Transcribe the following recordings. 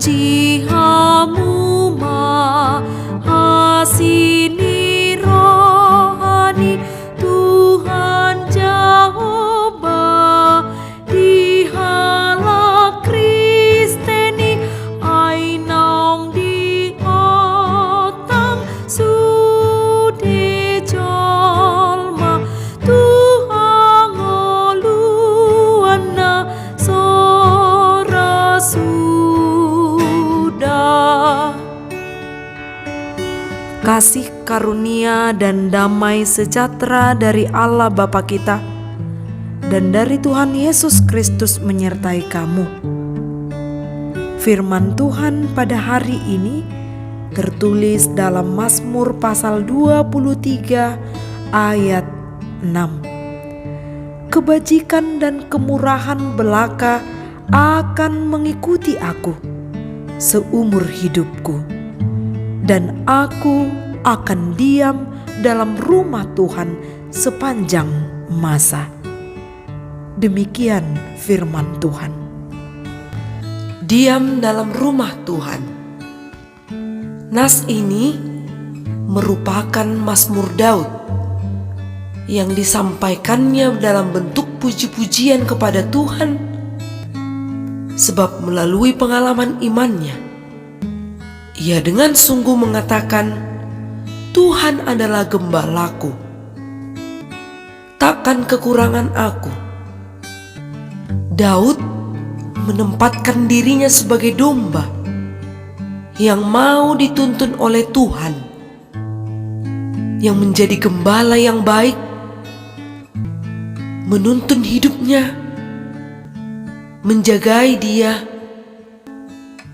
jihamu mahasini rohani Tuhan Jehovah dihala Kristeni ainong di otang sude jolma Tuhan ngoluana sora sudah. Kasih karunia dan damai sejahtera dari Allah Bapa kita dan dari Tuhan Yesus Kristus menyertai kamu. Firman Tuhan pada hari ini tertulis dalam Mazmur pasal 23 ayat 6. Kebajikan dan kemurahan belaka akan mengikuti aku seumur hidupku, dan aku akan diam dalam rumah Tuhan sepanjang masa. Demikian firman Tuhan. Diam dalam rumah Tuhan. Nas ini merupakan Mazmur Daud yang disampaikannya dalam bentuk puji-pujian kepada Tuhan, sebab melalui pengalaman imannya, ia dengan sungguh mengatakan, Tuhan adalah gembalaku, takkan kekurangan aku. Daud menempatkan dirinya sebagai domba yang mau dituntun oleh Tuhan, yang menjadi gembala yang baik, menuntun hidupnya, menjagai dia,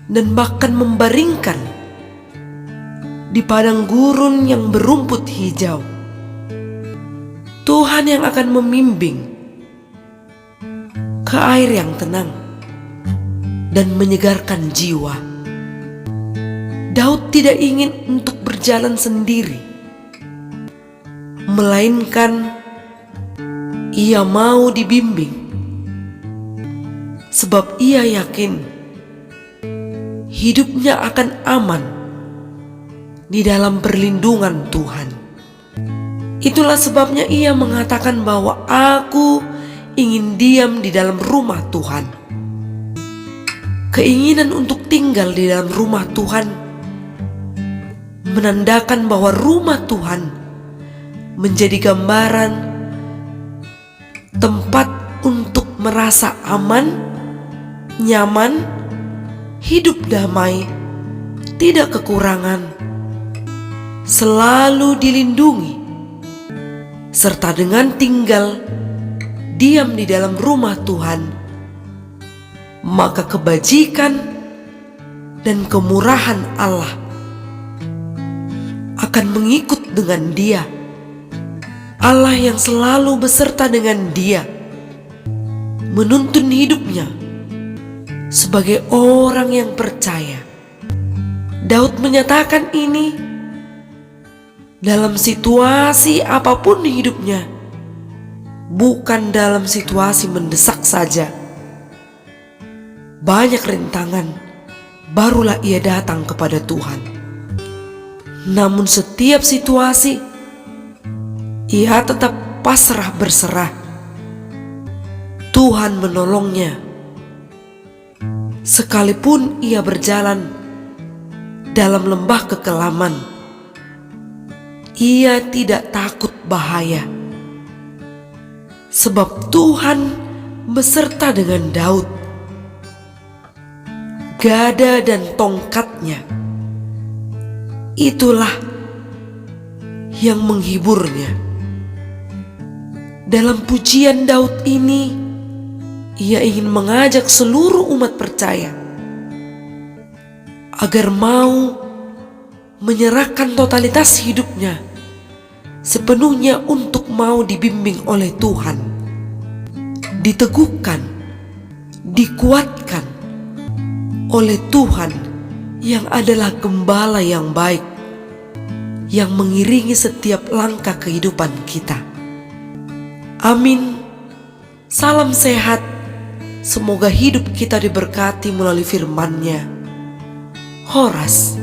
dan bahkan membaringkan di padang gurun yang berumput hijau. Tuhan yang akan membimbing ke air yang tenang dan menyegarkan jiwa. Daud tidak ingin untuk berjalan sendiri, melainkan ia mau dibimbing, sebab ia yakin hidupnya akan aman di dalam perlindungan Tuhan. Itulah sebabnya ia mengatakan bahwa aku ingin diam di dalam rumah Tuhan. Keinginan untuk tinggal di dalam rumah Tuhan menandakan bahwa rumah Tuhan menjadi gambaran tempat untuk merasa aman, nyaman, hidup damai, tidak kekurangan, selalu dilindungi, serta dengan tinggal diam di dalam rumah Tuhan, maka kebajikan dan kemurahan Allah akan mengikut dengan dia. Allah yang selalu beserta dengan dia, menuntun hidupnya sebagai orang yang percaya. Daud menyatakan ini dalam situasi apapun hidupnya, bukan dalam situasi mendesak saja. Banyak rintangan, barulah ia datang kepada Tuhan. Namun setiap situasi, ia tetap pasrah berserah. Tuhan menolongnya. Sekalipun ia berjalan dalam lembah kekelaman, ia tidak takut bahaya, sebab Tuhan beserta dengan Daud. Gada dan tongkatnya, itulah yang menghiburnya. Dalam pujian Daud ini, ia ingin mengajak seluruh umat percaya agar mau menyerahkan totalitas hidupnya sepenuhnya untuk mau dibimbing oleh Tuhan, diteguhkan, dikuatkan oleh Tuhan yang adalah gembala yang baik, yang mengiringi setiap langkah kehidupan kita. Amin. Salam sehat. Semoga hidup kita diberkati melalui firman-Nya. Horas.